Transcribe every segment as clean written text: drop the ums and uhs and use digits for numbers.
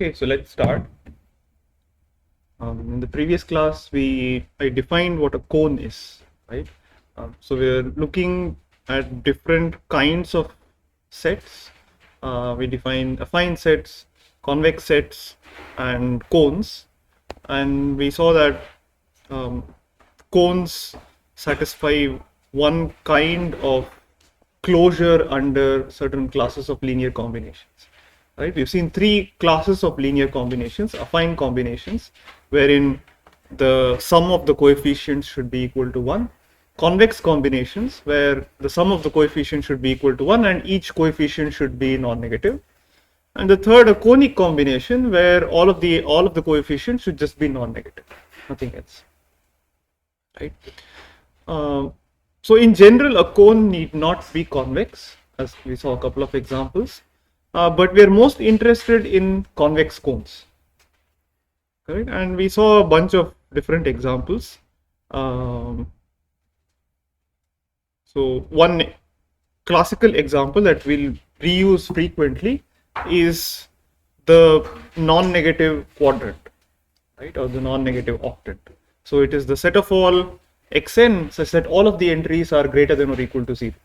Okay, so let's start. In the previous class, I defined what a cone is, right? So we're looking at different kinds of sets. We define affine sets, convex sets, and cones. And we saw that um, cones satisfy one kind of closure under certain classes of linear combinations. Right? We've seen three classes of linear combinations: affine combinations, wherein the sum of the coefficients should be equal to 1; convex combinations, where the sum of the coefficients should be equal to 1 and each coefficient should be non-negative; and the third, a conic combination, where all of the coefficients should just be non-negative, nothing else. Right? Um, so in general, a cone need not be convex, as we saw a couple of examples, but we are most interested in convex cones. Correct? And we saw a bunch of different examples. So one classical example that we'll reuse frequently is the non-negative quadrant, right, or the non-negative octet. So it is the set of all xn such that all of the entries are greater than or equal to 0.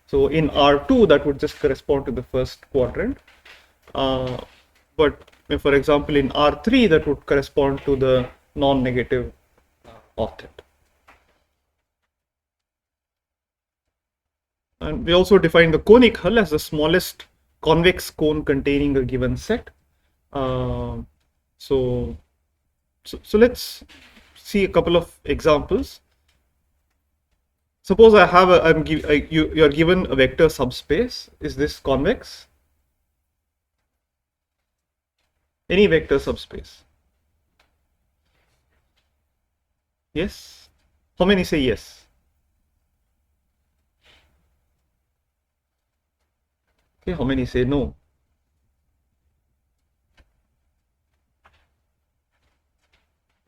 So in R2, that would just correspond to the first quadrant. But for example, in R3, that would correspond to the non-negative octet. And we also define the conic hull as the smallest convex cone containing a given set. So let's see a couple of examples. Suppose I have you are given a vector subspace. Is this convex? Any vector subspace? Yes? How many say yes? Okay, how many say no?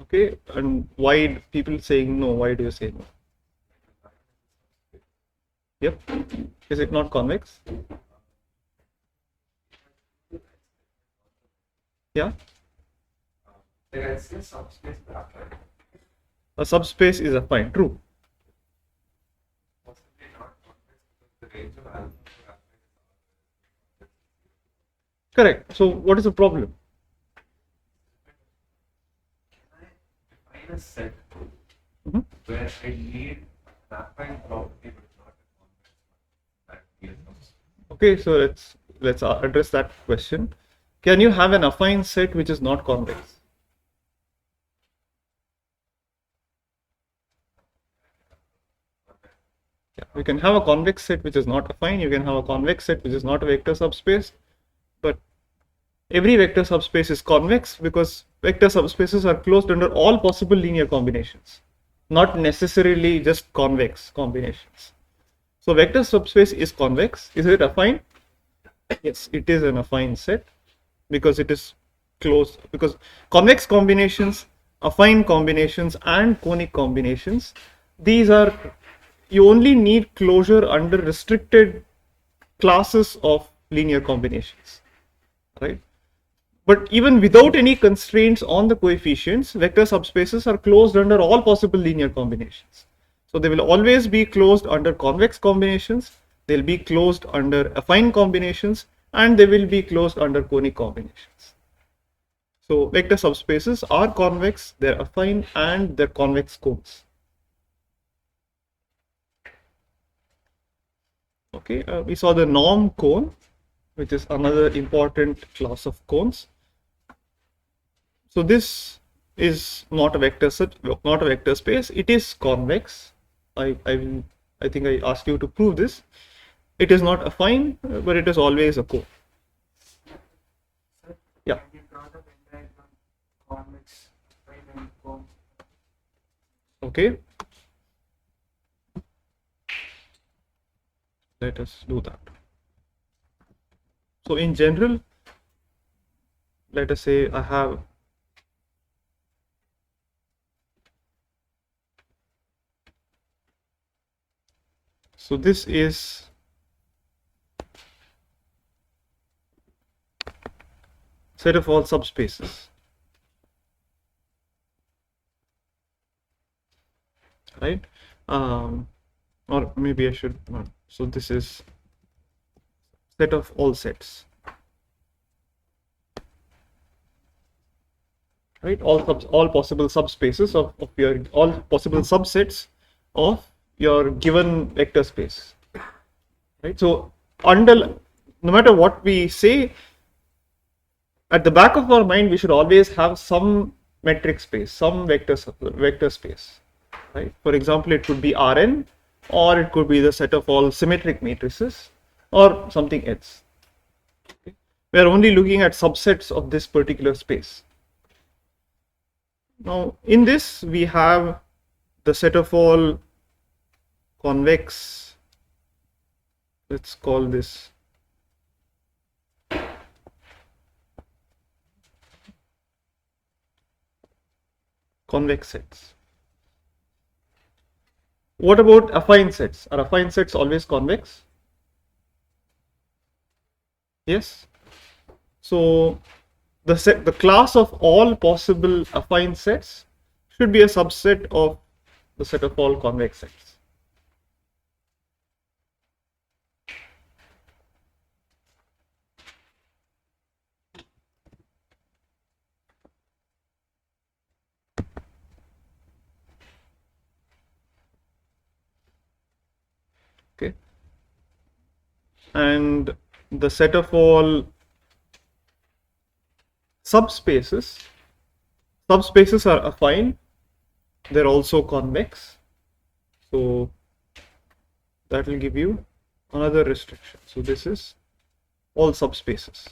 Okay, and why people saying no? Why do you say no? Yep. Is it not convex? Yeah. A subspace is affine. True. Correct. So what is the problem? A set Mhm. where I need an affine property but not a convex. Okay, so let's address that question. Can you have an affine set which is not convex? Yeah, you can have a convex set which is not affine. You can have a convex set which is not a vector subspace, but every vector subspace is convex because vector subspaces are closed under all possible linear combinations, not necessarily just convex combinations. So vector subspace is convex. Is it affine? Yes, it is an affine set because it is closed, because convex combinations, affine combinations, and conic combinations, these are, you only need closure under restricted classes of linear combinations, right? But even without any constraints on the coefficients, vector subspaces are closed under all possible linear combinations. So they will always be closed under convex combinations, they'll be closed under affine combinations, and they will be closed under conic combinations. So vector subspaces are convex, they're affine, and they're convex cones. Okay, we saw the norm cone, which is another important class of cones. So this is not a vector set, not a vector space. It is convex. I think I asked you to prove this. It is not affine, but it is always a cone. Yeah. Okay. Let us do that. So in general, let us say I have so this is set of all subspaces, right? Or maybe I should not. So this is set of all sets, right? All possible subspaces of your all possible subsets of your given vector space, right? So under no matter what we say, at the back of our mind, we should always have some metric space, some vector space, right? For example, it could be Rn, or it could be the set of all symmetric matrices, or something else. Okay? We are only looking at subsets of this particular space. Now, in this, we have the set of all convex, let's call this convex sets. What about affine sets? Are affine sets always convex? Yes. So the class of all possible affine sets should be a subset of the set of all convex sets. Okay. And the set of all subspaces are affine, they're also convex, so that will give you another restriction. So this is all subspaces.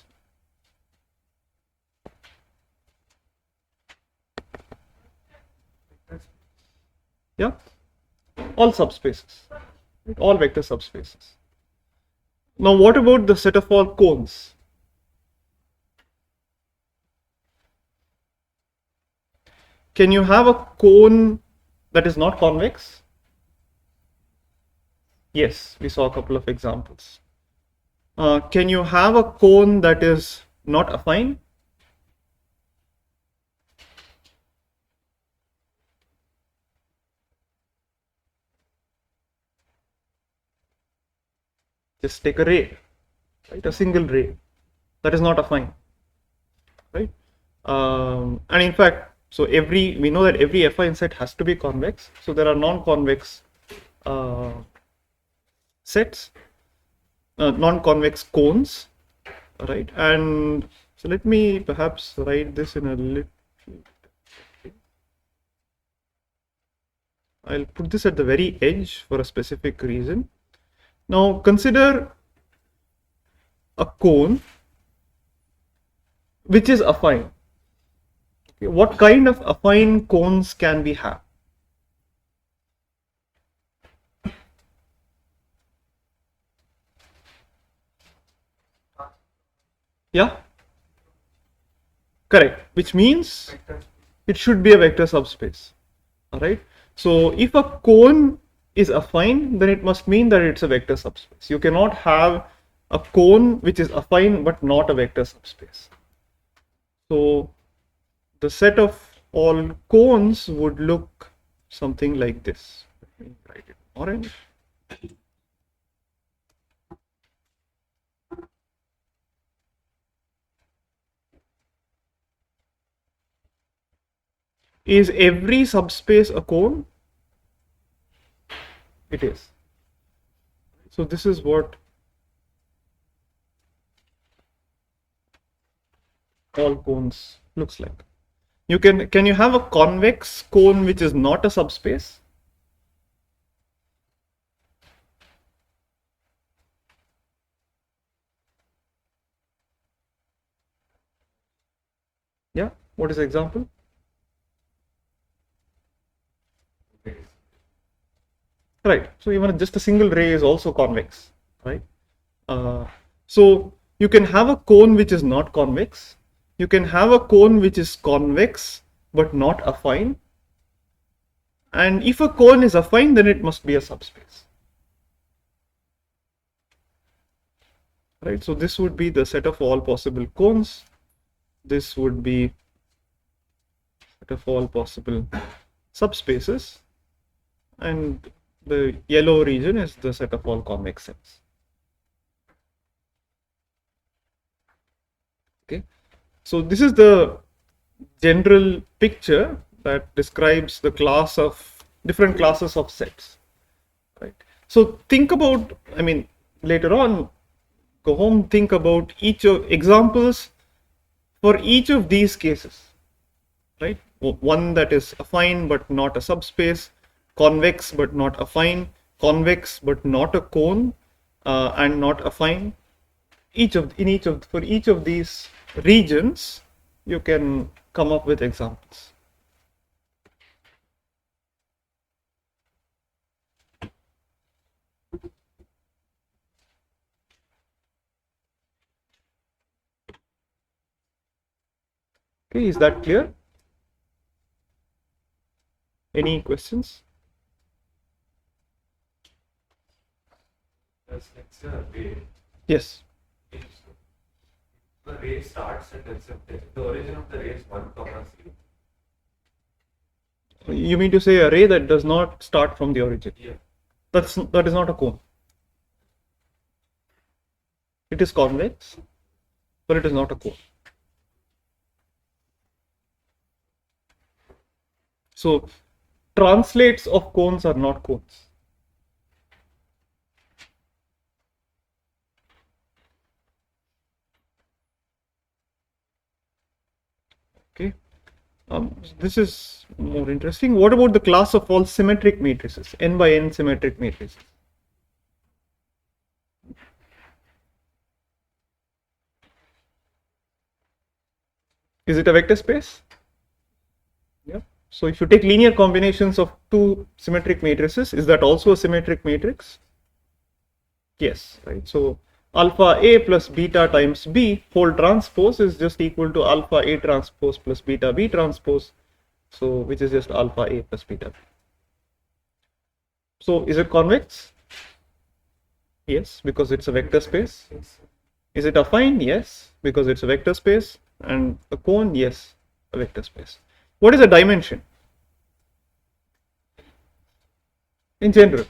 Yeah, all subspaces, right? All vector subspaces. Now what about the set of all cones? Can you have a cone that is not convex? Yes, we saw a couple of examples. Can you have a cone that is not affine? Just take a ray, right? A single ray that is not affine, right? And in fact, so we know that every affine set has to be convex. So there are non-convex sets, non-convex cones, right? And so let me perhaps write this in a little. I'll put this at the very edge for a specific reason. Now consider a cone which is affine. Okay, what kind of affine cones can we have? Yeah, correct. Which means it should be a vector subspace. All right. So if a cone is affine, then it must mean that it's a vector subspace. You cannot have a cone which is affine but not a vector subspace. So the set of all cones would look something like this. Let me write it in orange. Is every subspace a cone? It is. So this is what all cones looks like. Can you have a convex cone which is not a subspace? Yeah. What is the example? Right. So even just a single ray is also convex, right? So you can have a cone which is not convex. You can have a cone which is convex but not affine. And if a cone is affine, then it must be a subspace. Right. So this would be the set of all possible cones this would be set of all possible subspaces, and the yellow region is the set of all convex sets. Okay, so this is the general picture that describes the class of different classes of sets, right? So think about, I mean, later on, go home, think about each of examples for each of these cases, right? One that is affine but not a subspace, convex but not affine, convex but not a cone, and not affine. For each of these regions, you can come up with examples. Okay, is that clear? Any questions? Let's say a ray. Yes. If the ray starts at the origin of the ray is 1, 0. You mean to say a ray that does not start from the origin? Yeah. That is not a cone. It is convex, but it is not a cone. So translates of cones are not cones. Okay. This is more interesting. What about the class of all symmetric matrices, n by n symmetric matrices? Is it a vector space? Yeah. So if you take linear combinations of two symmetric matrices, is that also a symmetric matrix? Yes, right. So alpha A plus beta times B whole transpose is just equal to alpha A transpose plus beta B transpose. So which is just alpha A plus beta B. So is it convex? Yes, because it's a vector space. Is it affine? Yes, because it's a vector space. And a cone? Yes, a vector space. What is a dimension? In general,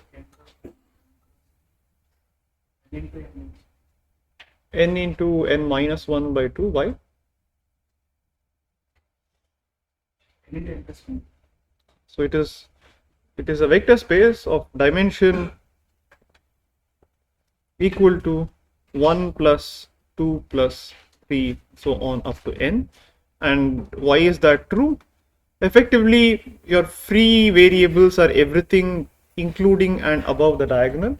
n into n minus 1 by 2. Why? So it is a vector space of dimension equal to 1 plus 2 plus 3 so on up to n. And why is that true? Effectively, your free variables are everything including and above the diagonal,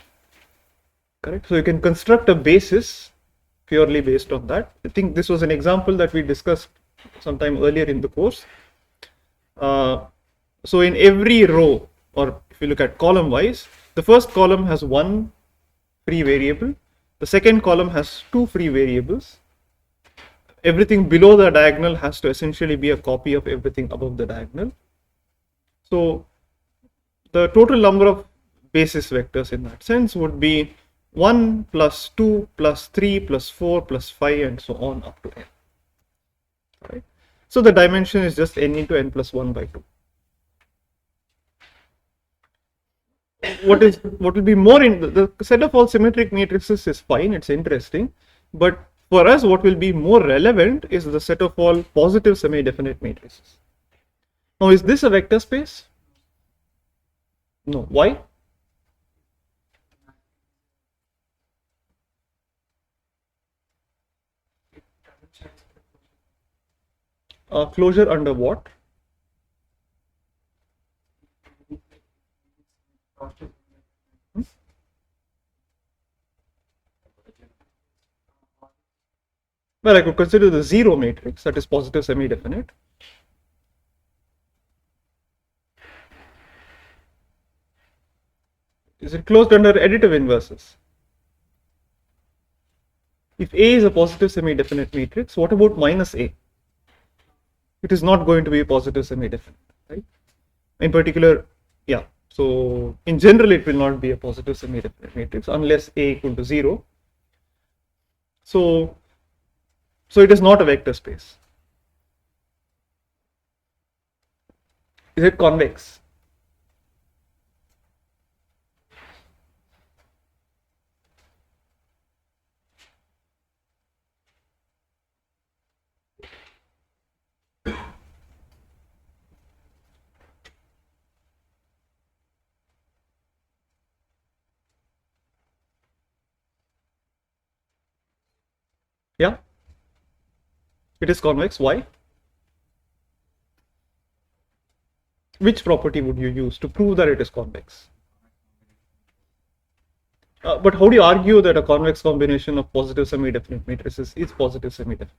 correct? So you can construct a basis purely based on that. I think this was an example that we discussed sometime earlier in the course. So in every row, or if you look at column wise, the first column has one free variable, the second column has two free variables. Everything below the diagonal has to essentially be a copy of everything above the diagonal. So the total number of basis vectors in that sense would be 1 plus 2 plus 3 plus 4 plus 5 and so on up to n. Right? So the dimension is just n into n plus 1 by 2. What will be more in the set of all symmetric matrices is fine, it's interesting, but for us what will be more relevant is the set of all positive semi-definite matrices. Now is this a vector space? No. Why? Closure under what? Well, I could consider the zero matrix, that is positive semi-definite. Is it closed under additive inverses? If A is a positive semi-definite matrix, what about minus A? It is not going to be a positive semi-definite, right? In particular, yeah. So in general, it will not be a positive semi-definite matrix unless A equal to 0. So it is not a vector space. Is it convex? Yeah, it is convex. Why? Which property would you use to prove that it is convex? But how do you argue that a convex combination of positive semi-definite matrices is positive semi-definite?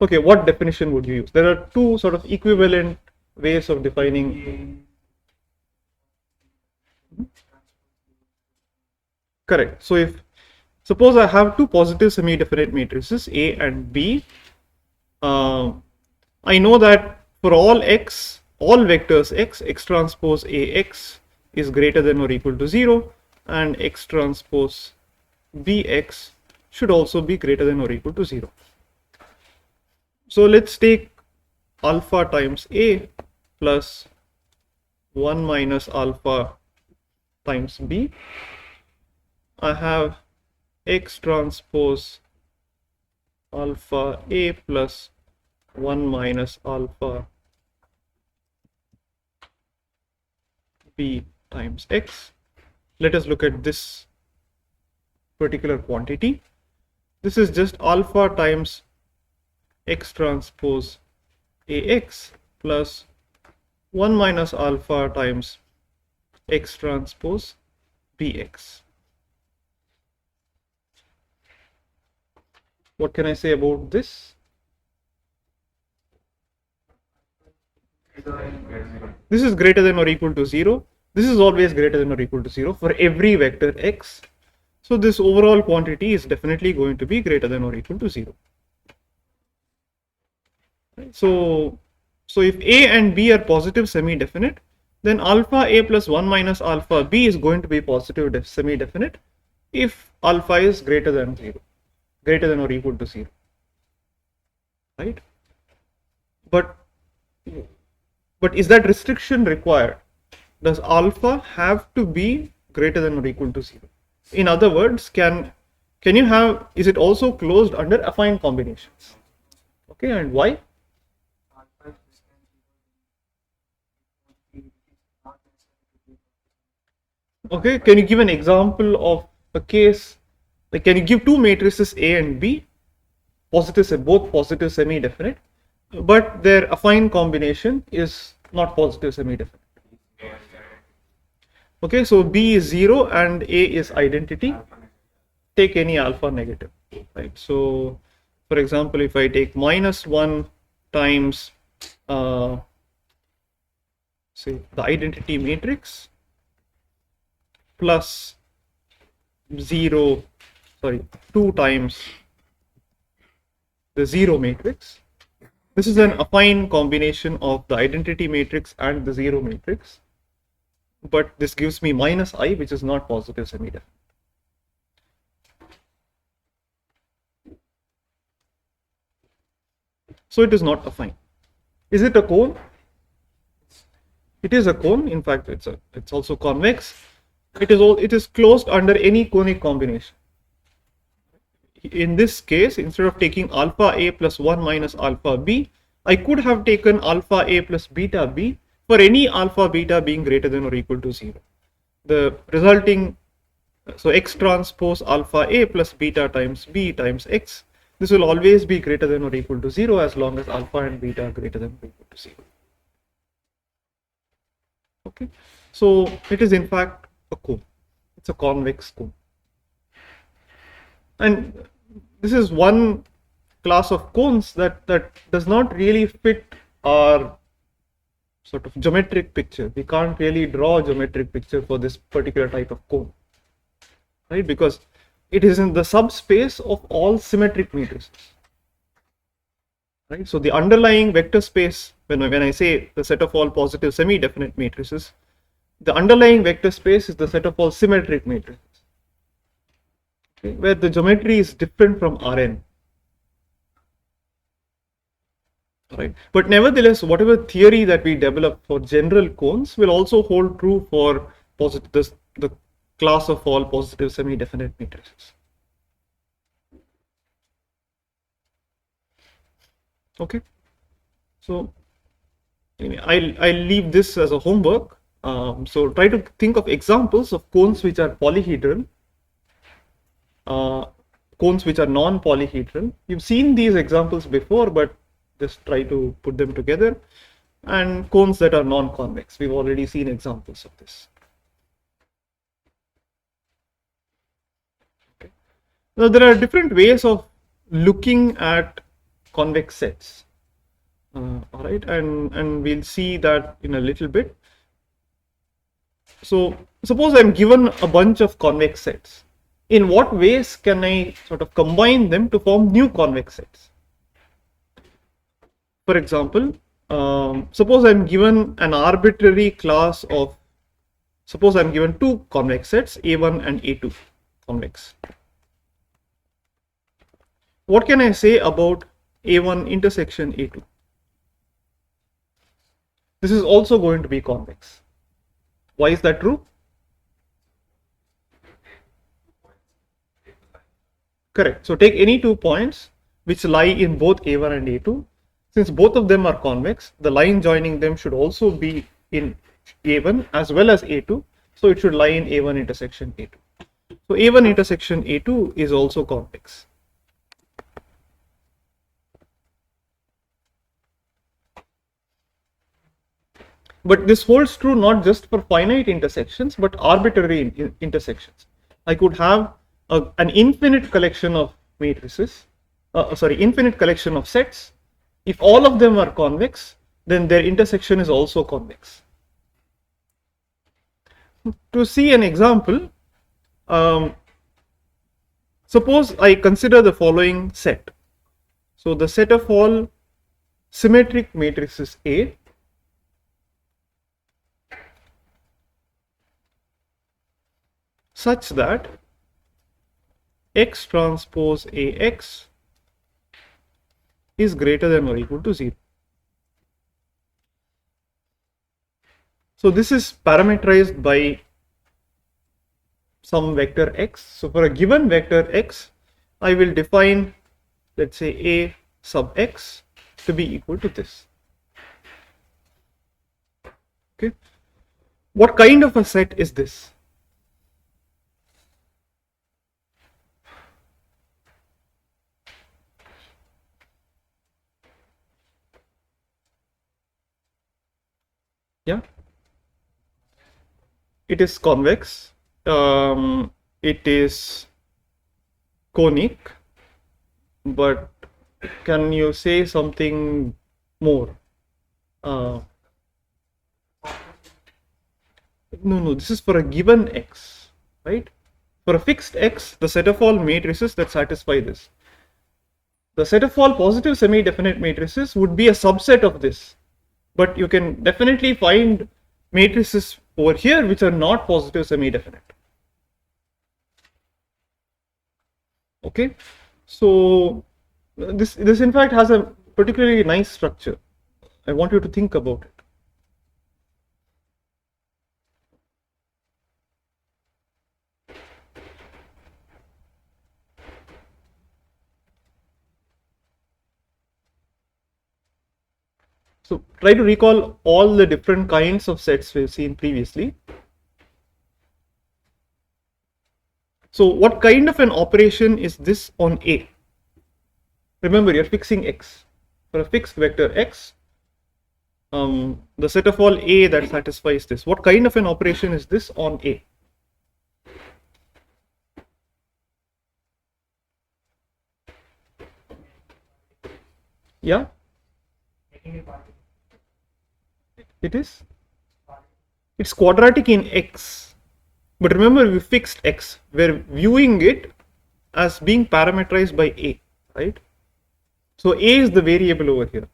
Okay, what definition would you use? There are two sort of equivalent ways of defining. Correct. So if suppose I have two positive semi-definite matrices A and B, I know that for all x, all vectors x transpose Ax is greater than or equal to 0, and x transpose Bx should also be greater than or equal to 0. So let's take alpha times A plus 1 minus alpha times B. I have x transpose alpha A plus 1 minus alpha B times x. Let us look at this particular quantity. This is just alpha times x transpose Ax plus 1 minus alpha times x transpose Bx. What can I say about this? This is greater than or equal to 0. This is always greater than or equal to 0 for every vector x. So this overall quantity is definitely going to be greater than or equal to 0. Right? So if A and B are positive semi-definite, then alpha A plus 1 minus alpha B is going to be positive semi-definite if alpha is greater than 0, greater than or equal to 0. Right? But is that restriction required? Does alpha have to be greater than or equal to 0? In other words, can you have, is it also closed under affine combinations? Okay, and why? Okay, can you give an example of a case, like can you give two matrices A and B, positive, both positive semi-definite, but their affine combination is not positive semi-definite? Okay, so B is 0 and A is identity. Take any alpha negative, right? So for example, if I take minus 1 times say the identity matrix plus 2 times the 0 matrix, this is an affine combination of the identity matrix and the 0 matrix, but this gives me minus I, which is not positive semi-definite. So it is not affine. Is it a cone? It is a cone. In fact, it's also convex. It is closed under any conic combination. In this case, instead of taking alpha A plus 1 minus alpha B, I could have taken alpha A plus beta B for any alpha beta being greater than or equal to 0. The resulting, so x transpose alpha A plus beta times B times x, this will always be greater than or equal to 0 as long as alpha and beta are greater than or equal to 0. Okay, so it is in fact a cone. It's a convex cone. And this is one class of cones that does not really fit our sort of geometric picture. We can't really draw a geometric picture for this particular type of cone, right? Because it is in the subspace of all symmetric matrices, right? So the underlying vector space, when I say the set of all positive semi-definite matrices, the underlying vector space is the set of all symmetric matrices, okay, where the geometry is different from Rn. right? But nevertheless, whatever theory that we develop for general cones will also hold true for the class of all positive semi-definite matrices. Okay, so anyway, I'll leave this as a homework. So try to think of examples of cones which are polyhedral, uh, cones which are non-polyhedral. You've seen these examples before, but just try to put them together. And cones that are non-convex. We've already seen examples of this. Okay. Now there are different ways of looking at convex sets. All right, and we'll see that in a little bit. So suppose I'm given a bunch of convex sets. In what ways can I sort of combine them to form new convex sets? For example, suppose I'm given an arbitrary class of, suppose I'm given two convex sets, A1 and A2 convex. What can I say about A1 intersection A2? This is also going to be convex. Why is that true? Correct. So take any 2 points which lie in both A1 and A2. Since both of them are convex, the line joining them should also be in A1 as well as A2. So it should lie in A1 intersection A2. So A1 intersection A2 is also convex. But this holds true not just for finite intersections, but arbitrary intersections. I could have an infinite collection of matrices, infinite collection of sets. If all of them are convex, then their intersection is also convex. To see an example, suppose I consider the following set. So the set of all symmetric matrices A such that X transpose AX is greater than or equal to 0. So this is parameterized by some vector x. So for a given vector x, I will define, let's say, A sub x to be equal to this. Okay. What kind of a set is this? Yeah. It is convex. It is conic. But can you say something more? No, this is for a given x, right? For a fixed x, the set of all matrices that satisfy this. The set of all positive semi-definite matrices would be a subset of this. But you can definitely find matrices over here which are not positive semi-definite. Okay, so this in fact has a particularly nice structure. I want you to think about it. So try to recall all the different kinds of sets we've seen previously. So what kind of an operation is this on A? Remember, you're fixing x. For a fixed vector x, the set of all A that satisfies this. What kind of an operation is this on A? Yeah? It is? It's quadratic in x. But remember, we fixed x. We're viewing it as being parameterized by A, right? So A is the variable over here.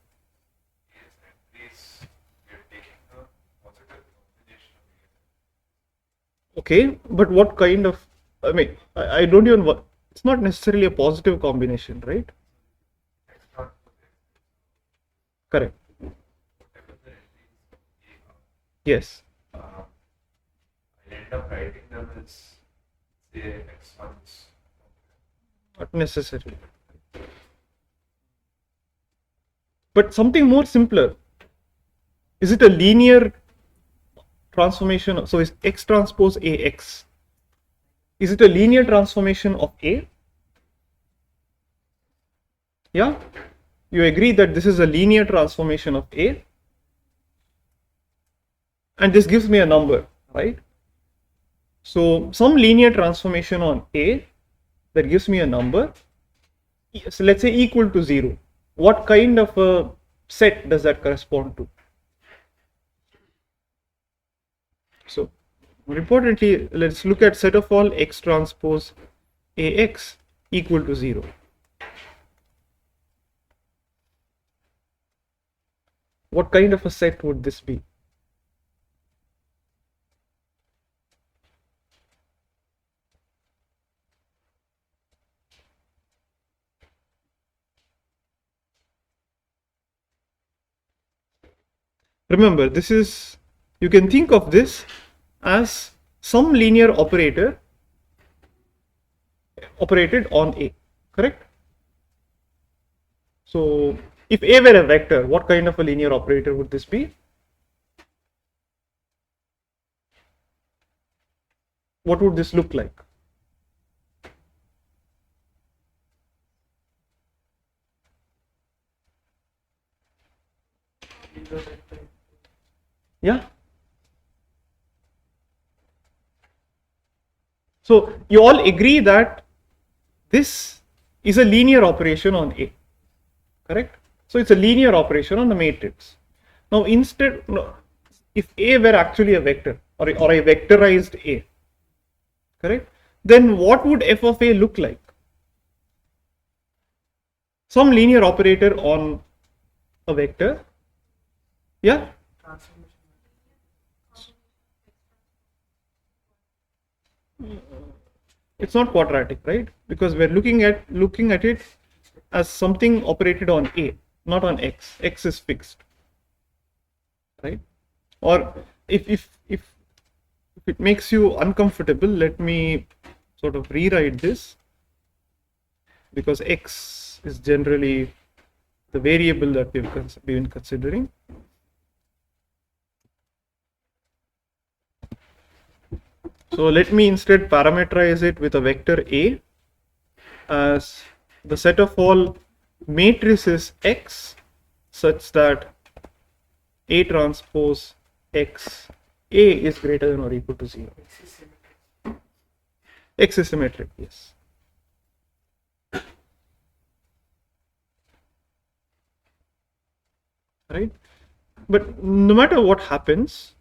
Okay, but what kind of, I mean, I don't even, it's not necessarily a positive combination, right? Correct. Whatever the entries Yes. I'll end up writing them as say x1s. Not necessarily. But something more simpler. Is it a linear transformation? So is X transpose AX? Is it a linear transformation of A? Yeah? You agree that this is a linear transformation of A? And this gives me a number, right? So some linear transformation on A that gives me a number, so let's say equal to 0. What kind of a set does that correspond to? So more importantly, let's look at set of all X transpose AX equal to 0. What kind of a set would this be? Remember, this is, you can think of this as some linear operator operated on A, correct? So if A were a vector, what kind of a linear operator would this be? What would this look like? Yeah. So you all agree that this is a linear operation on A, correct? So it's a linear operation on the matrix. Now instead, if A were actually a vector or a vectorized A, correct? Then what would f of A look like? Some linear operator on a vector. Yeah. It's not quadratic, right? Because we're looking at it as something operated on A, not on X. X is fixed, right? Or if it makes you uncomfortable, let me sort of rewrite this, because X is generally the variable that we've been considering. So let me instead parameterize it with a vector A as the set of all matrices X such that A transpose X A is greater than or equal to 0. X is symmetric, yes. Right? But no matter what happens,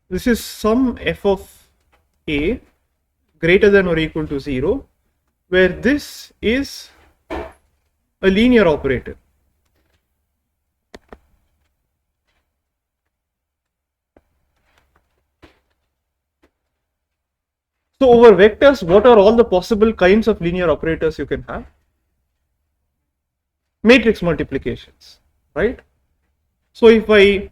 this is some f of A greater than or equal to 0, where this is a linear operator. So over vectors, what are all the possible kinds of linear operators you can have? Matrix multiplications, right? So if I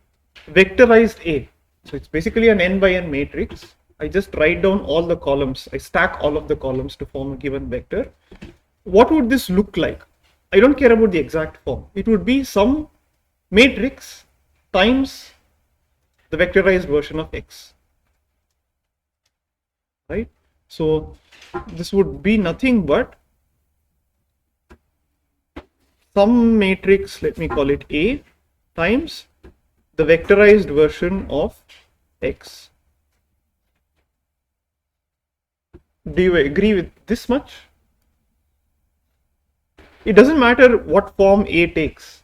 vectorized A, so it's basically an n by n matrix. I just write down all the columns. I stack all of the columns to form a given vector. What would this look like? I don't care about the exact form. It would be some matrix times the vectorized version of X, right? So this would be nothing but some matrix, let me call it A, times the vectorized version of X. Do you agree with this much? It doesn't matter what form A takes.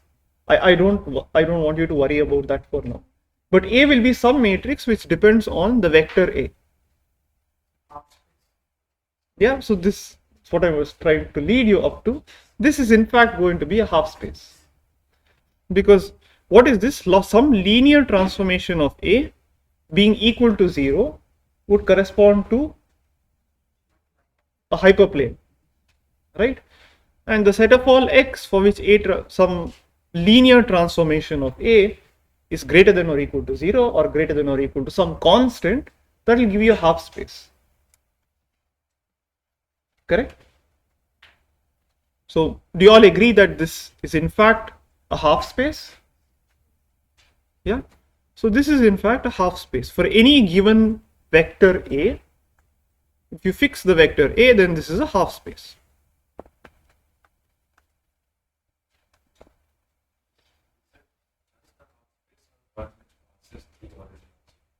I don't want you to worry about that for now. But A will be some matrix which depends on the vector A. Yeah, so this is what I was trying to lead you up to. This is in fact going to be a half space. Because what is this? Some linear transformation of A being equal to 0 would correspond to a hyperplane, right? And the set of all X for which some linear transformation of A is greater than or equal to 0 or greater than or equal to some constant, that will give you a half space. Correct? So do you all agree that this is in fact a half space? Yeah. So this is in fact a half space. For any given vector A, if you fix the vector A, then this is a half space.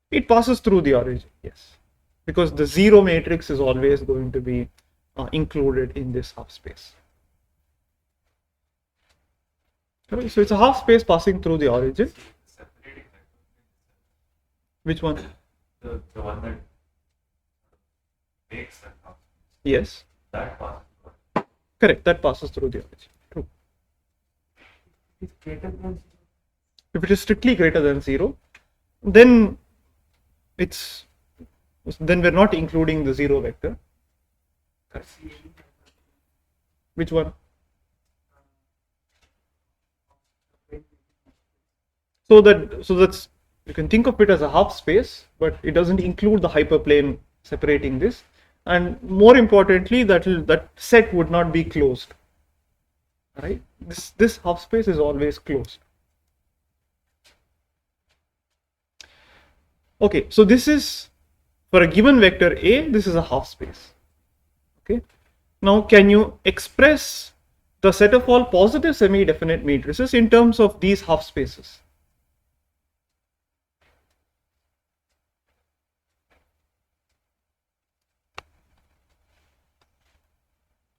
It passes through the origin, yes. Because the zero matrix is always going to be included in this half space. Okay, so it's a half space passing through the origin. Separating Which one? the one that makes that half Yes. that passes Correct, that passes through the origin. True. is greater than If it is strictly greater than 0, then we're not including the 0 vector. Which one? So that's, you can think of it as a half space, but it doesn't include the hyperplane separating this, and more importantly, that set would not be closed. Right? This half space is always closed. Okay, so this is for a given vector A, this is a half space. Okay. Now, can you express the set of all positive semi-definite matrices in terms of these half spaces?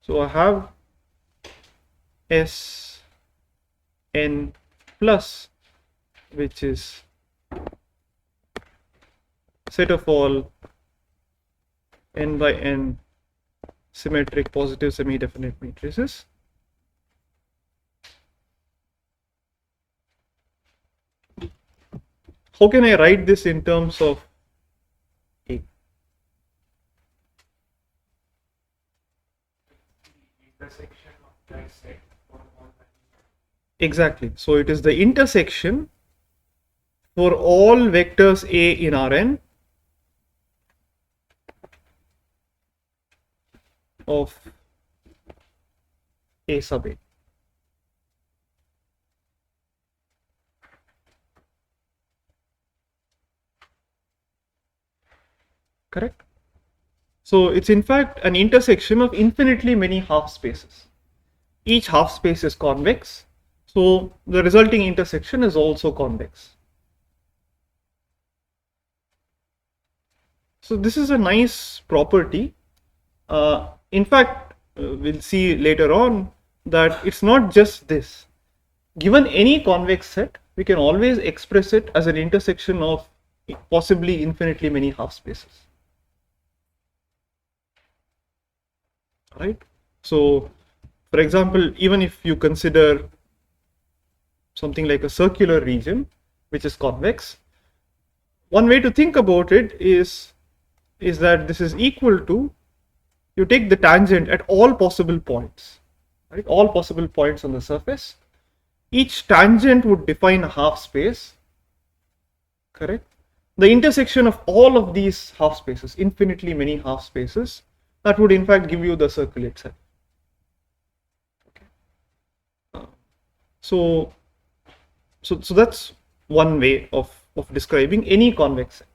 So I have S n plus, which is set of all n by n symmetric positive semi-definite matrices. How can I write this in terms of A? intersection of that set for all that. Exactly. So it is the intersection for all vectors A in Rn of A sub A. Correct? So it's in fact an intersection of infinitely many half spaces. Each half space is convex, so the resulting intersection is also convex. So this is a nice property. In fact, we'll see later on that it's not just this. Given any convex set, we can always express it as an intersection of possibly infinitely many half spaces. Right? So, for example, even if you consider something like a circular region, which is convex, one way to think about it is that this is equal to, you take the tangent at all possible points, right? All possible points on the surface. Each tangent would define a half space, correct? The intersection of all of these half spaces, infinitely many half spaces, that would in fact give you the circle itself. Okay. So that's one way of describing any convex set.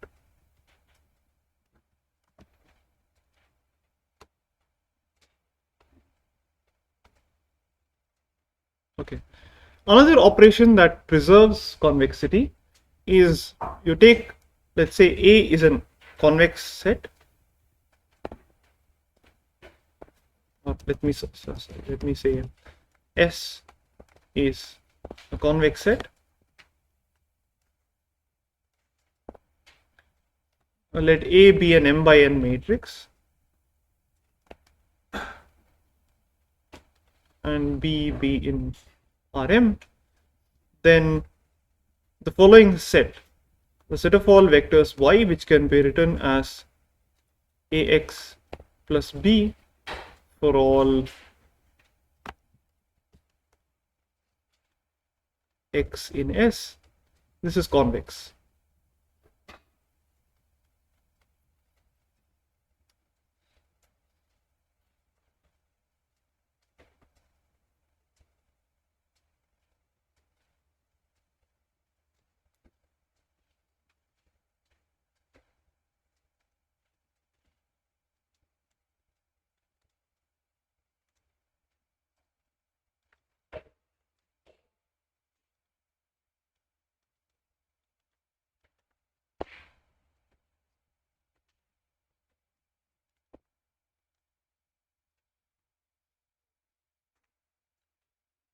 Okay. Another operation that preserves convexity is you take, let's say A is a convex set. Or let me say S is a convex set. Let A be an m by n matrix and B be in Rm. Then the following set, the set of all vectors y, which can be written as Ax plus B for all x in S, this is convex.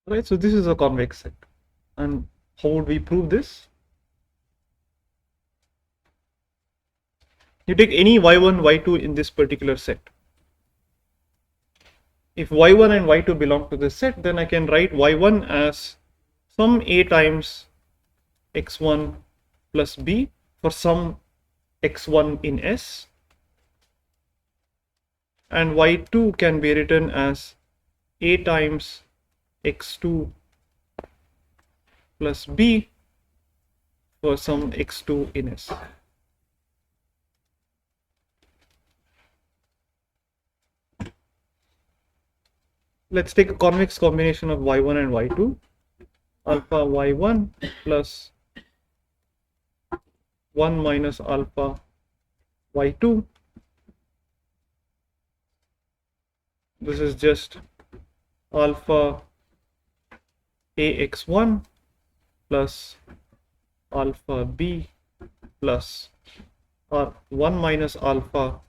Right, so this is a convex set. And how would we prove this? You take any y1, y2 in this particular set. If y1 and y2 belong to this set, then I can write y1 as some a times x1 plus b for some x1 in S, and y2 can be written as a times x2 plus b for some x2 in S. Let's take a convex combination of y1 and y2. Alpha y1 plus 1 minus alpha y2. This is just alpha ax1 plus alpha b plus 1 minus alpha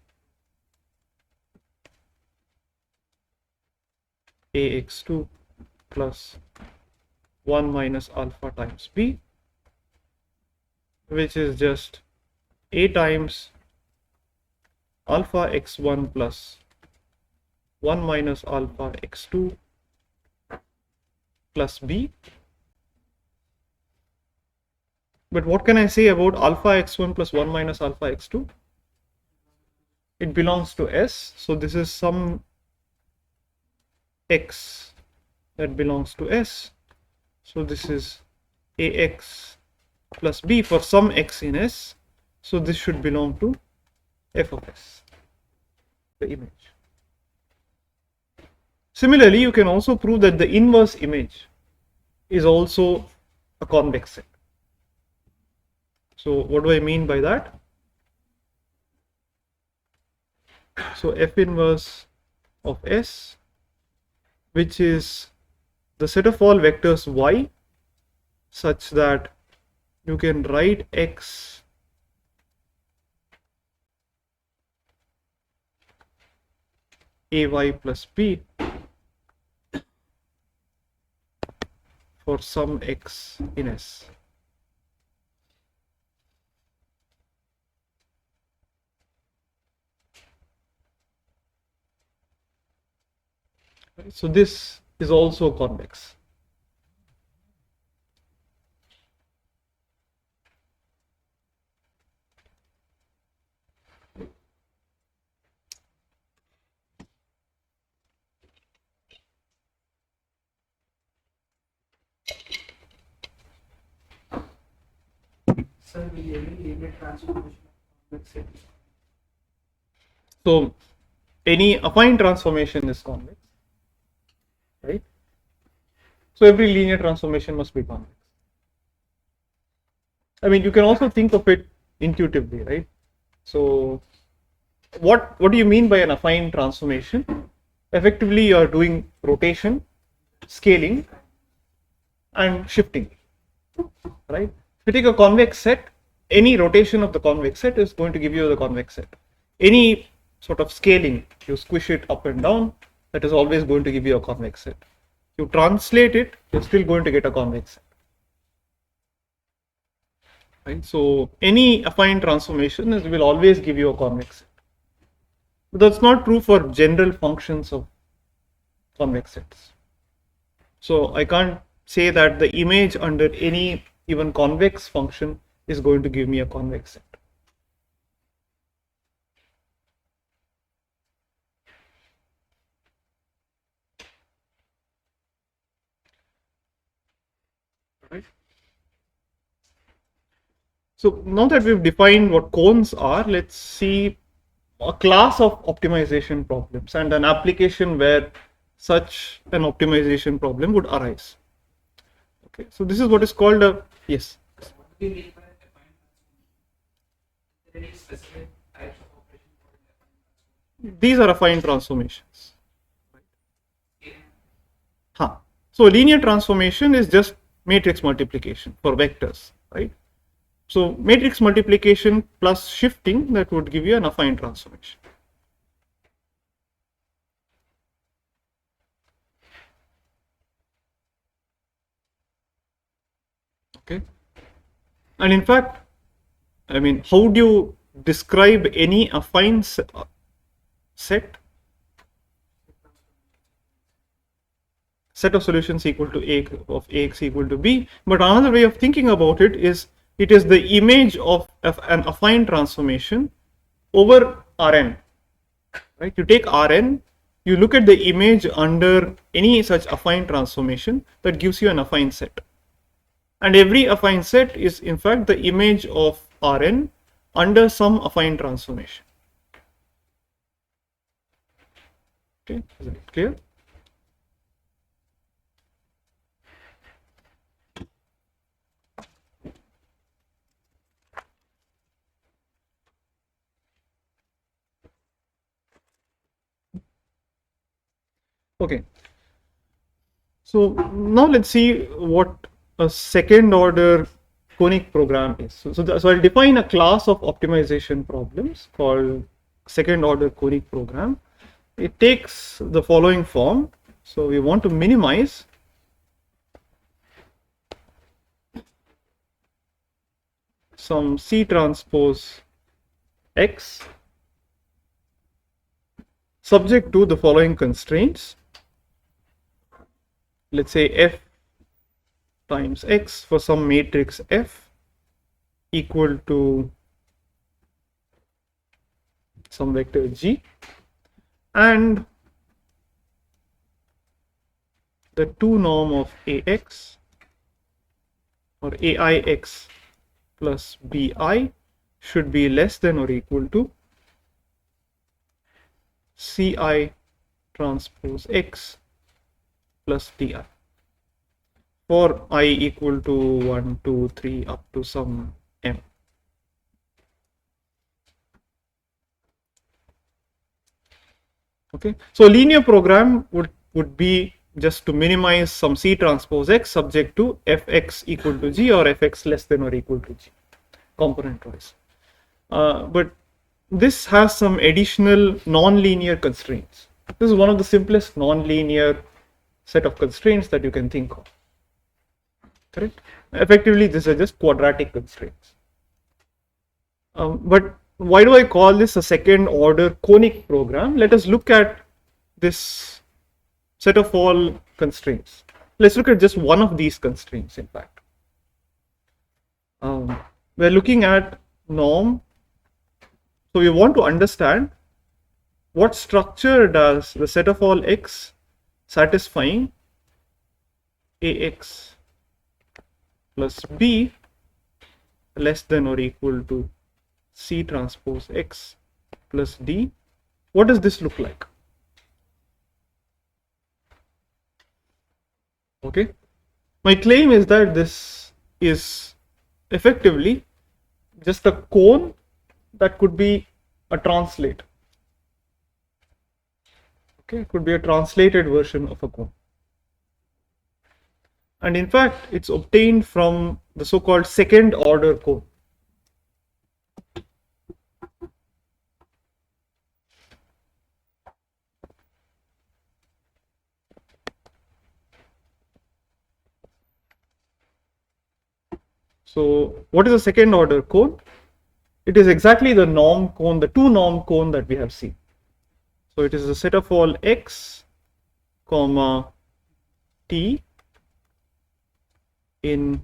ax2 plus 1 minus alpha times b, which is just a times alpha x1 plus 1 minus alpha x2 plus b. But what can I say about alpha x1 plus 1 minus alpha x2? It belongs to S, so this is some x that belongs to S. So this is ax plus b for some x in S. So this should belong to f of S, the image. Similarly, you can also prove that the inverse image is also a convex set. So what do I mean by that? So f inverse of S, which is the set of all vectors y such that you can write x ay plus b for some x in S. So this is also convex. Sir, will any linear transformation of convex set? So any affine transformation is convex, right? So every linear transformation must be convex. I mean, you can also think of it intuitively, right? So what do you mean by an affine transformation? Effectively, you are doing rotation, scaling, and shifting, right? If you take a convex set, any rotation of the convex set is going to give you the convex set. Any sort of scaling, you squish it up and down, that is always going to give you a convex set. You translate it, you're still going to get a convex set. Right? So any affine transformation will always give you a convex set. But that's not true for general functions of convex sets. So I can't say that the image under any even convex function is going to give me a convex set. Right? So now that we've defined what cones are, let's see a class of optimization problems and an application where such an optimization problem would arise. Okay, so this is what is called a, yes. What do we mean by affine transformation? Is there any specific types of operation called affine transformation? These are affine transformations. Yeah. Huh. So linear transformation is just matrix multiplication for vectors, right? So matrix multiplication plus shifting, that would give you an affine transformation. Okay. And in fact, I mean, how do you describe any affine set? Set of solutions equal to A of Ax equal to B. But another way of thinking about it is the image of an affine transformation over Rn. Right? You take Rn, you look at the image under any such affine transformation, that gives you an affine set. And every affine set is in fact the image of Rn under some affine transformation. Okay, is it clear? Okay. So now let's see what a second order conic program is. So I'll define a class of optimization problems called second order conic program. It takes the following form. So we want to minimize some C transpose X subject to the following constraints. Let's say F times X for some matrix F equal to some vector G, and the 2 norm of AX or AIX plus BI should be less than or equal to CI transpose X plus DI for I equal to 1, 2, 3 up to some M. Okay, so a linear program would be just to minimize some C transpose X subject to Fx equal to G or Fx less than or equal to G, component wise. But this has some additional non-linear constraints. This is one of the simplest non-linear set of constraints that you can think of. Correct? Effectively, these are just quadratic constraints. But why do I call this a second order conic program? Let us look at this set of all constraints. Let's look at just one of these constraints, in fact. We're looking at norm. So we want to understand what structure does the set of all X satisfying Ax plus B less than or equal to C transpose X plus D. What does this look like? Okay, my claim is that this is effectively just a cone that could be a translate. Okay, it could be a translated version of a cone. And in fact, it's obtained from the so-called second order cone. So what is a second order cone? It is exactly the norm cone, the 2 norm cone that we have seen. So it is a set of all X comma T in,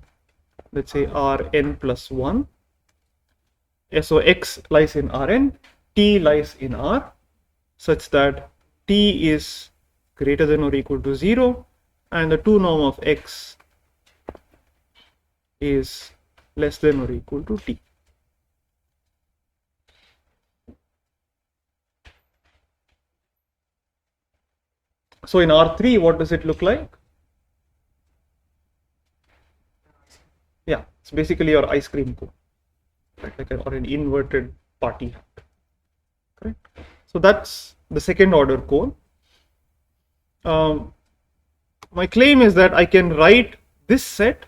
let's say, Rn plus 1. So X lies in Rn, T lies in R, such that T is greater than or equal to 0 and the 2 norm of X is less than or equal to T. So in R3, what does it look like? Yeah, it's basically your ice cream cone, right? Like or an inverted party hat, correct? So that's the second order cone. My claim is that I can write this set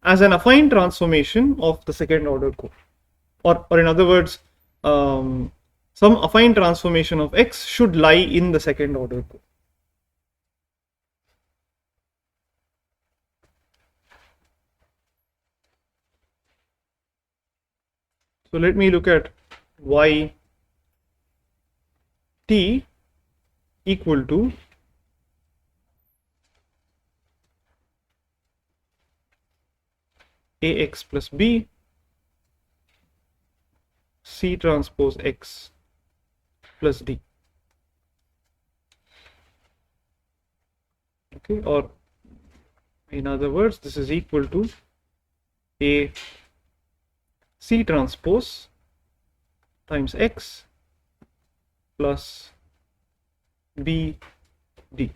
as an affine transformation of the second order cone, or in other words, some affine transformation of X should lie in the second order cone. So let me look at y t equal to ax plus b c transpose x plus d. Okay, or in other words, this is equal to a c transpose times x plus b d.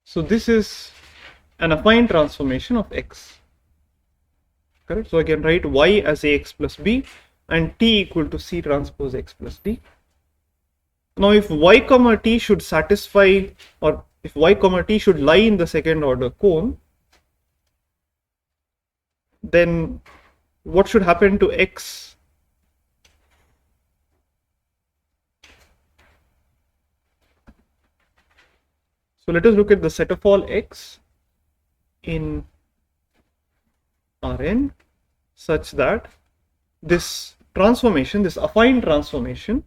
So this is an affine transformation of X, correct? So I can write y as ax plus b and t equal to c transpose x plus d. Now if y comma t should satisfy, or if y comma t should lie in the second order cone, then what should happen to x? So let us look at the set of all x in Rn such that this transformation, this affine transformation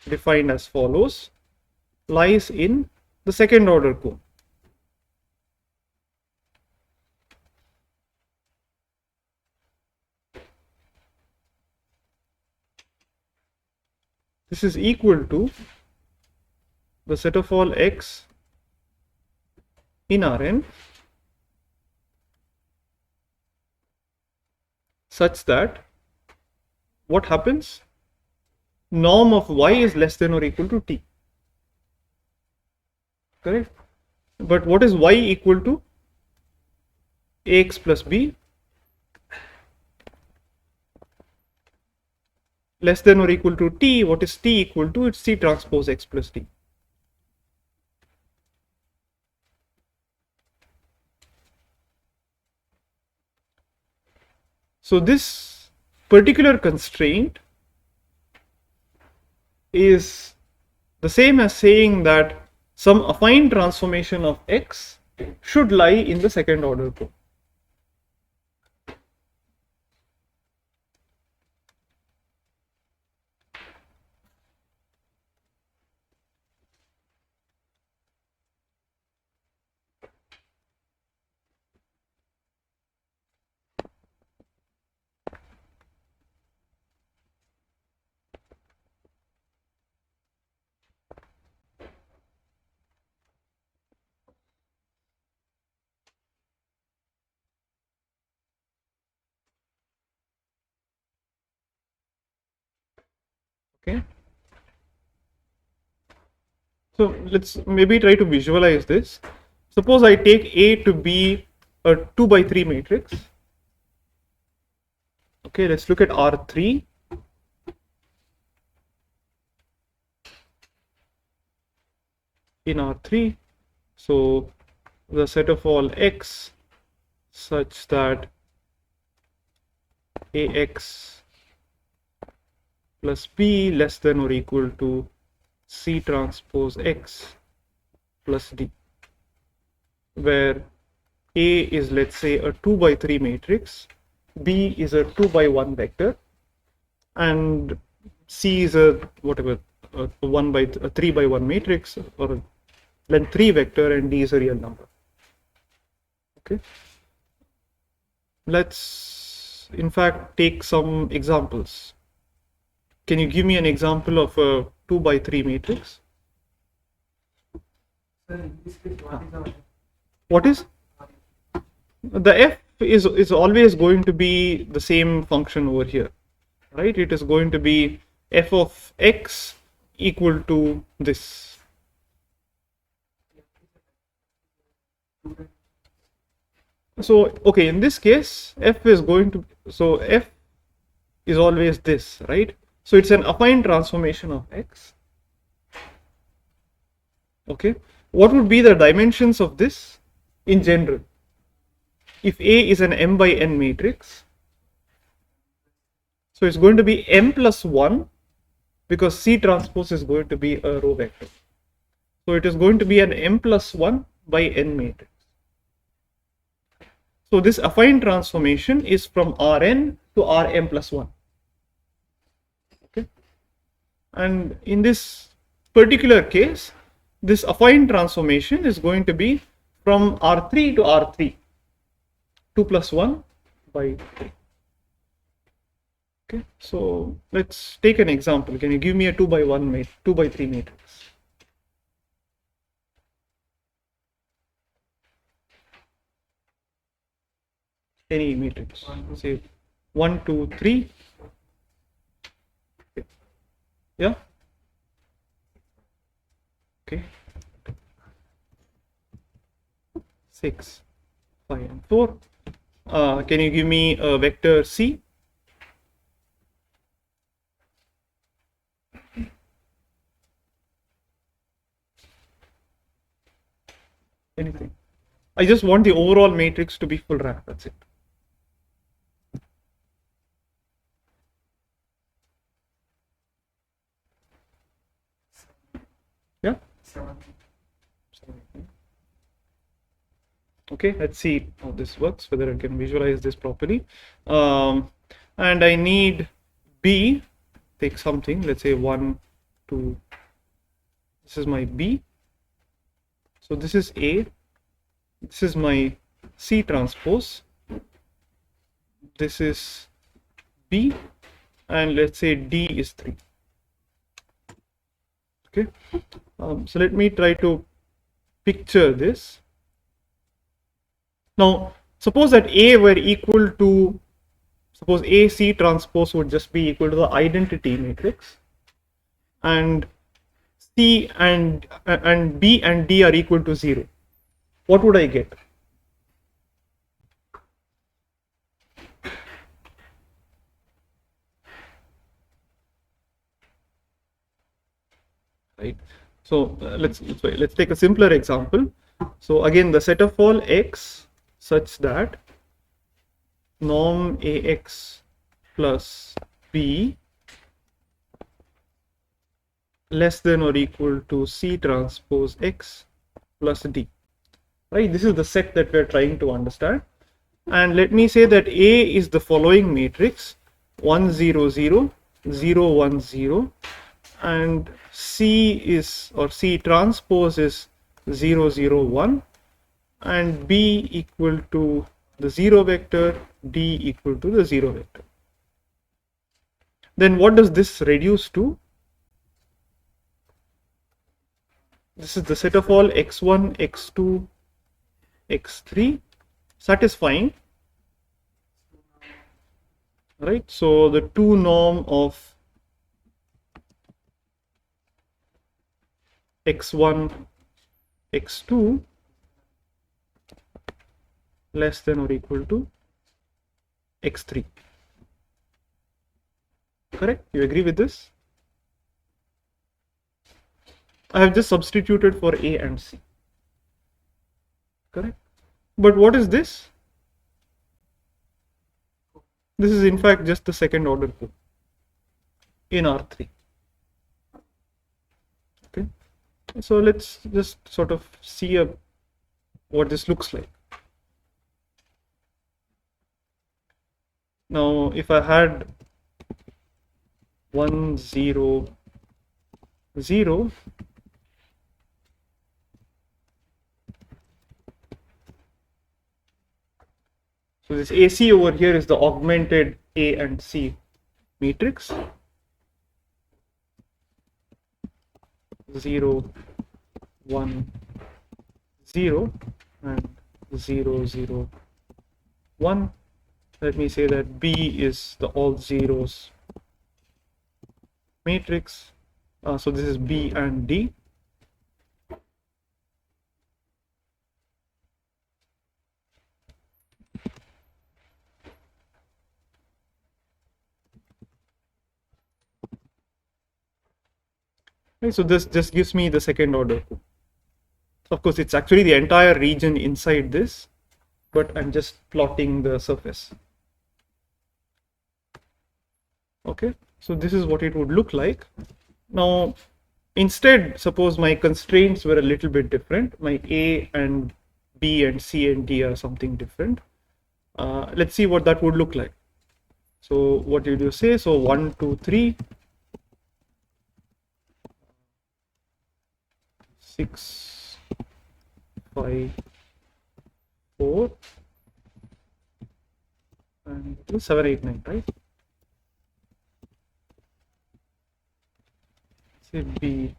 defined as follows, lies in the second order cone. This is equal to the set of all x in Rn such that what happens? Norm of y is less than or equal to t, correct? But what is y equal to? Ax plus b less than or equal to t. What is t equal to? It's c transpose x plus d. So this particular constraint is the same as saying that some affine transformation of x should lie in the second order cone. Okay. So let's maybe try to visualize this. Suppose I take A to be a 2 by 3 matrix. Okay, let's look at R3. In R3, so the set of all x such that ax plus b less than or equal to c transpose x plus d, where A is, let's say, a 2 by 3 matrix, B is a 2 by 1 vector, and C is a whatever, a 1 by a 3 by 1 matrix, or a length 3 vector, and D is a real number. Okay. Let's in fact take some examples. Can you give me an example of a 2 by 3 matrix? So in this case, what is our What is? The f is always going to be the same function over here, right? It is going to be f of x equal to this. So, okay, in this case, f is going to, so f is always this, right? So it's an affine transformation of x. Okay, what would be the dimensions of this in general? If A is an m by n matrix, so it's going to be m plus 1 because C transpose is going to be a row vector. So it is going to be an m plus 1 by n matrix. So this affine transformation is from Rn to Rm plus 1. Okay, and in this particular case, this affine transformation is going to be from R3 to R3, 2 plus 1 by 3. Okay, so let's take an example. Can you give me a 2 by 1 2 by 3 matrix? Any matrix, say 1, 2, 3. Okay. Yeah. Okay. 6, 5, and 4. Can you give me a vector C? Anything. I just want the overall matrix to be full rank. That's it. Yeah. 7? Okay, let's see how this works, whether I can visualize this properly. And I need B, take something, let's say 1, 2, this is my B. So this is A, this is my C transpose, this is B, and let's say D is 3. Okay, so let me try to picture this. Now, suppose that A were equal to, suppose A C transpose would just be equal to the identity matrix, and C and B and D are equal to 0. What would I get? Right. So let's take a simpler example. So again, the set of all x such that norm ax plus b less than or equal to C transpose x plus d. Right, this is the set that we are trying to understand. And let me say that A is the following matrix: 1 0 0 0 1 0, and C is, or C transpose is 0 0 1, and B equal to the 0 vector, D equal to the 0 vector. Then what does this reduce to? This is the set of all x1, x2, x3 satisfying, right? So the 2 norm of x1, x2 less than or equal to x3. Correct? You agree with this? I have just substituted for A and C. Correct? But what is this? This is in fact just the second order code in R3. Okay. So let's just sort of see what this looks like. Now, if I had 1 0 0, so this AC over here is the augmented A and C matrix. 0 1 0 and 0, 0, 1. Let me say that B is the all zeros matrix. So this is B and D. Okay, so this just gives me the second order. So of course, it's actually the entire region inside this, but I'm just plotting the surface. Okay, so this is what it would look like. Now, instead, suppose my constraints were a little bit different. My A and B and C and D are something different. Let's see what that would look like. So what did you say? So 1, 2, 3, 6, 5, 4, and 7, 8, 9, right? Say B.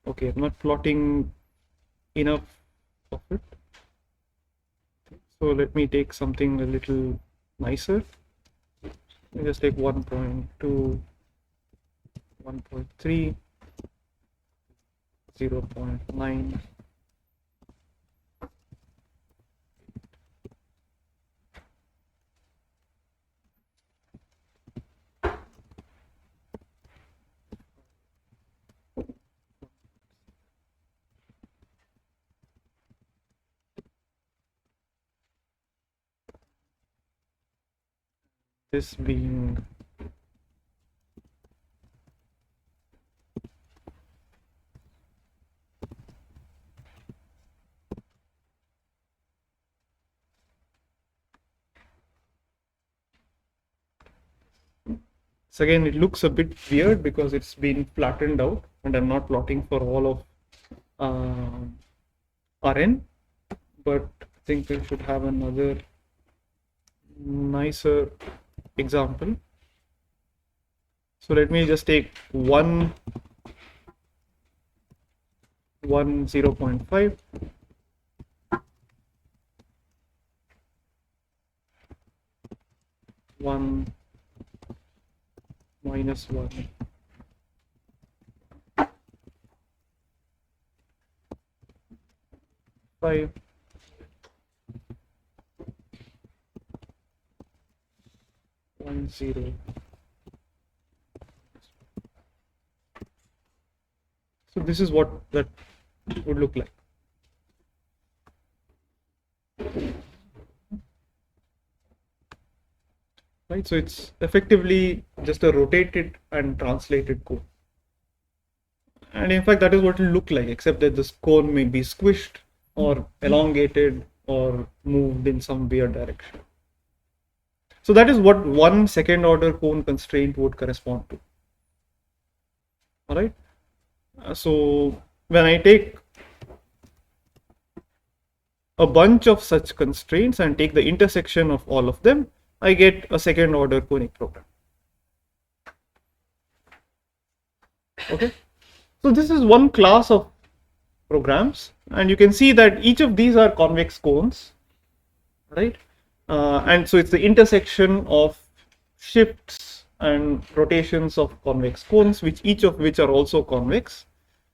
Okay, I'm not plotting enough of it. So let me take something a little nicer. Let me just take 1.2, 1.3, 0.9. This being so again, it looks a bit weird because it's been flattened out and I'm not plotting for all of Rn, but I think we should have another nicer example. So let me just take 1, 0.5, 1, -1, 5, 1, 0. So this is what that would look like. Right, so it's effectively just a rotated and translated cone. And in fact, that is what it will look like, except that this cone may be squished or elongated or moved in some weird direction. So that is what one second order cone constraint would correspond to. All right. So when I take a bunch of such constraints and take the intersection of all of them, I get a second order conic program. Okay. So this is one class of programs, and you can see that each of these are convex cones, right? And so it's the intersection of shifts and rotations of convex cones, which each of which are also convex.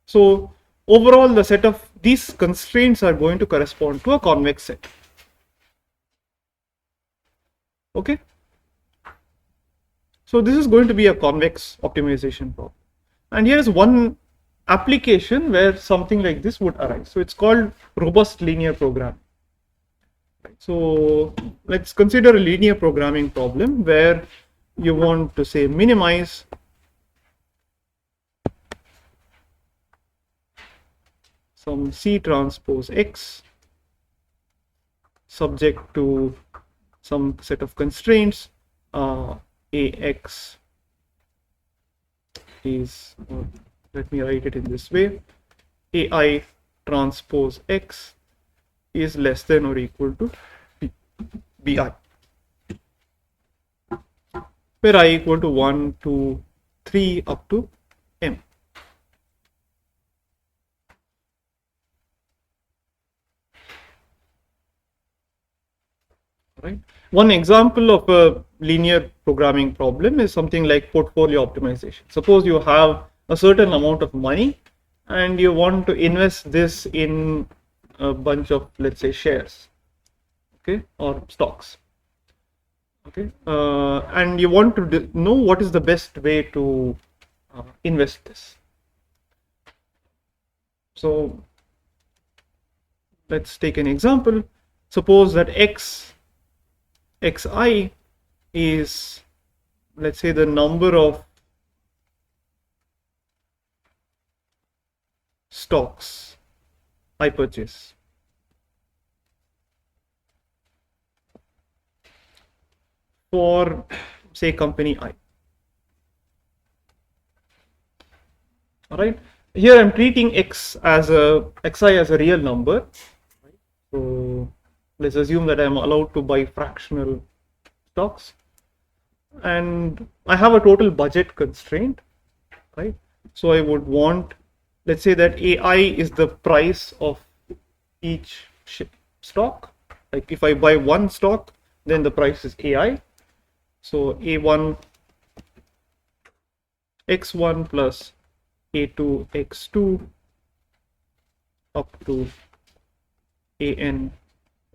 So overall, the set of these constraints are going to correspond to a convex set. Okay. So this is going to be a convex optimization problem. And here is one application where something like this would arise. So it's called robust linear programming. So let's consider a linear programming problem where you want to say minimize some C transpose X subject to some set of constraints. AX is, let me write it in this way, AI transpose X is less than or equal to BI. where I equal to 1, 2, 3 up to m. Right. One example of a linear programming problem is something like portfolio optimization. Suppose you have a certain amount of money and you want to invest this in a bunch of, let's say, shares, okay, or stocks, okay, and you want to know what is the best way to invest this. So let's take an example. Suppose that xi is, let's say, the number of stocks I purchase. For, say, company I. All right. Here I'm treating xi as a real number. So let's assume that I'm allowed to buy fractional stocks, and I have a total budget constraint, right? So I would want, let's say that AI is the price of each stock. Like if I buy one stock, then the price is AI. So A1 X1 plus A2 X2 up to AN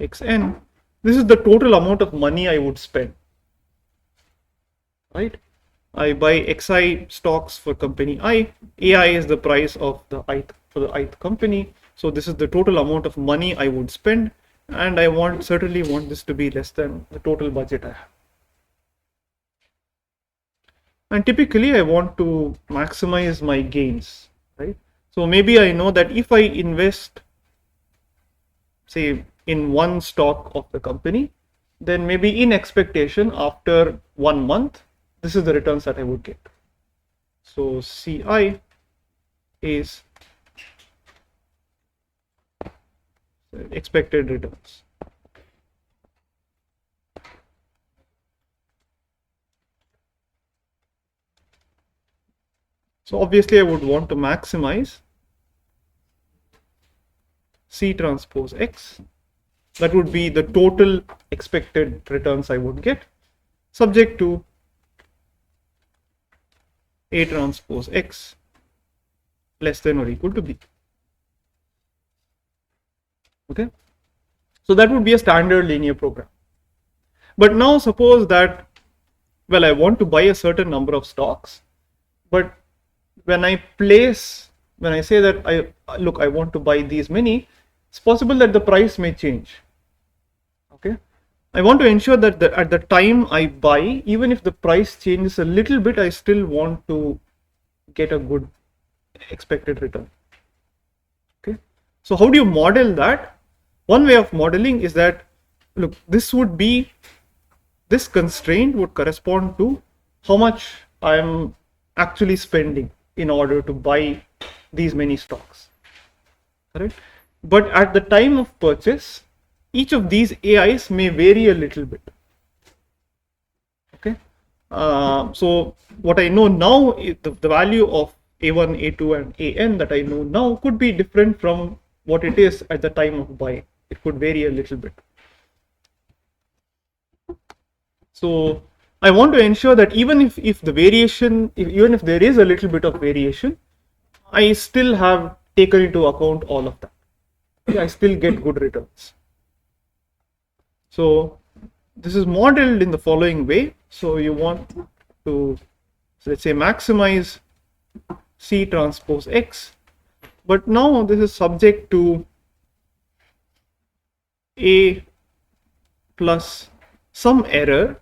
XN. This is the total amount of money I would spend, right? I buy XI stocks for company I. AI is the price of the ith for the ith company. So this is the total amount of money I would spend, and I certainly want this to be less than the total budget I have. And typically I want to maximize my gains, right? So maybe I know that if I invest, say, in one stock of the company, then maybe in expectation after 1 month, this is the returns that I would get. So CI is expected returns. So obviously I would want to maximize C transpose X. That would be the total expected returns I would get, subject to A transpose X less than or equal to B. Okay, so that would be a standard linear program. But now suppose that, well, I want to buy a certain number of stocks, but when I say that I want to buy these many, it's possible that the price may change. Okay, I want to ensure that at the time I buy, even if the price changes a little bit, I still want to get a good expected return. Okay, so how do you model that? One way of modeling is that, look, this constraint would correspond to how much I am actually spending in order to buy these many stocks, correct? But at the time of purchase, each of these AIs may vary a little bit. Okay, so what I know now is the value of A1, A2, and AN that I know now could be different from what it is at the time of buying. It could vary a little bit. So I want to ensure that even if even if there is a little bit of variation, I still have taken into account all of that. I still get good returns. So this is modeled in the following way. So you want to, so let's say, maximize C transpose X, but now this is subject to A plus some error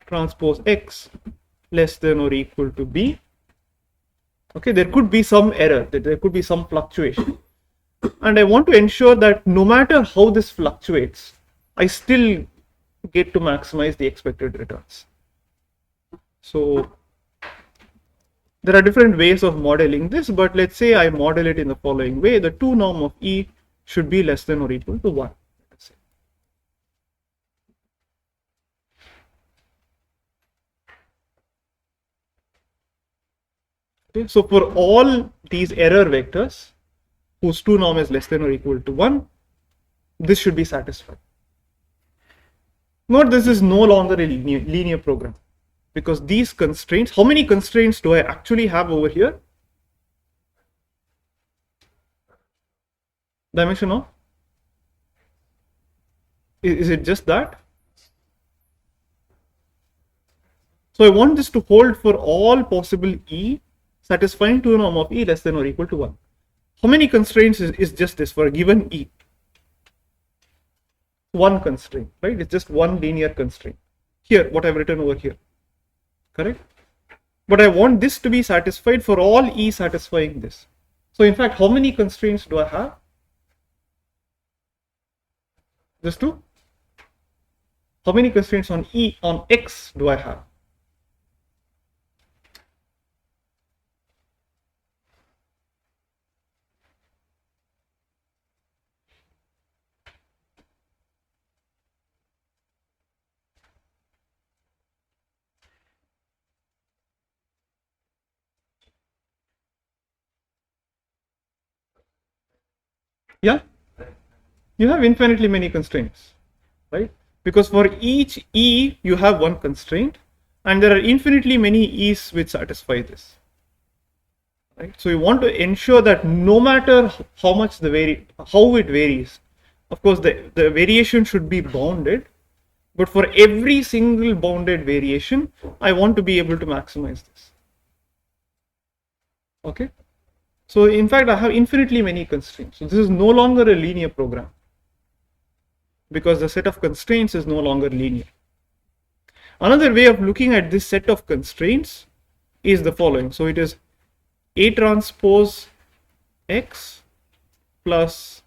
transpose X less than or equal to B. Okay, there could be some error, there could be some fluctuation, and I want to ensure that no matter how this fluctuates, I still get to maximize the expected returns. So there are different ways of modeling this, but let's say I model it in the following way. The 2 norm of E should be less than or equal to 1. Okay, so for all these error vectors whose 2 norm is less than or equal to 1, this should be satisfied. Note this is no longer a linear program, because these constraints, how many constraints do I actually have over here? Dimension of? Is it just that? So I want this to hold for all possible E, satisfying 2 norm of E less than or equal to 1. How many constraints is just this for a given E? One constraint, right? It's just one linear constraint. Here, what I've written over here, correct? But I want this to be satisfied for all E satisfying this. So in fact, how many constraints do I have? Just two? How many constraints on E on X do I have? Yeah, you have infinitely many constraints, right? Because for each E you have one constraint, and there are infinitely many E's which satisfy this, right? So you want to ensure that no matter how much how it varies, of course the variation should be bounded, but for every single bounded variation I want to be able to maximize this. Okay, so in fact I have infinitely many constraints, so this is no longer a linear program because the set of constraints is no longer linear. Another way of looking at this set of constraints is the following. So it is A transpose X plus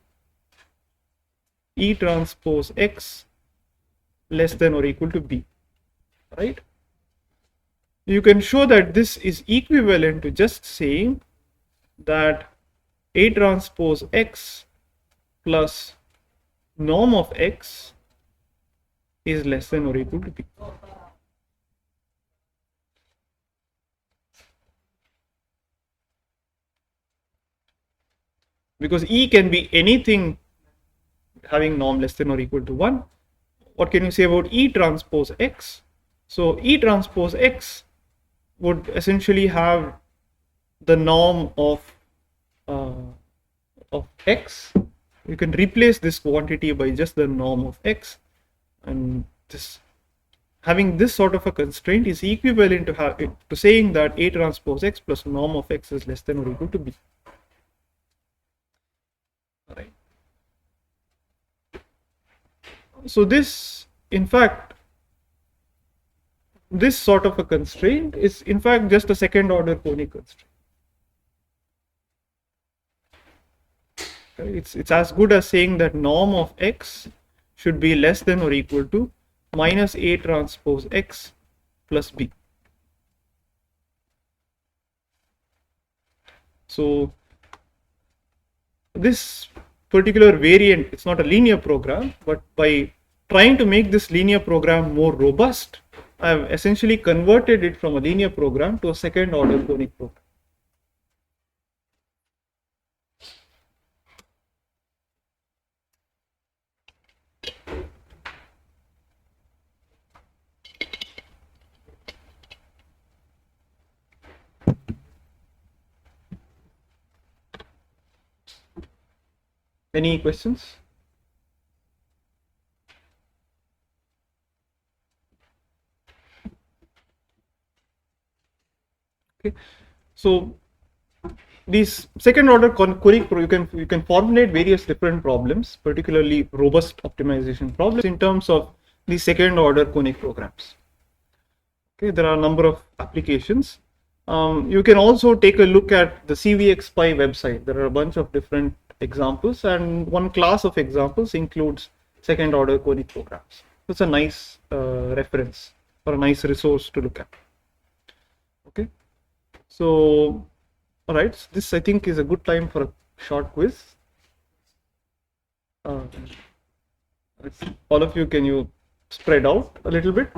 E transpose X less than or equal to B, right? You can show that this is equivalent to just saying that A transpose X plus norm of X is less than or equal to B. Because E can be anything having norm less than or equal to 1. What can you say about E transpose X? So E transpose X would essentially have the norm of X. You can replace this quantity by just the norm of X, and this having this sort of a constraint is equivalent to saying that A transpose X plus norm of X is less than or equal to B. All right. So this, in fact, this sort of a constraint is in fact just a second order conic constraint. Okay. It's as good as saying that norm of X should be less than or equal to minus A transpose X plus B. So this particular variant, it's not a linear program, but by trying to make this linear program more robust, I have essentially converted it from a linear program to a second order conic program. Any questions? Okay, so these second order conic you can formulate various different problems, particularly robust optimization problems in terms of these second order conic programs. Okay, there are a number of applications. You can also take a look at the CVXPy website. There are a bunch of different examples, and one class of examples includes second order conic programs. It's a nice reference or a nice resource to look at. Okay, so all right, so this I think is a good time for a short quiz. All of you, can you spread out a little bit?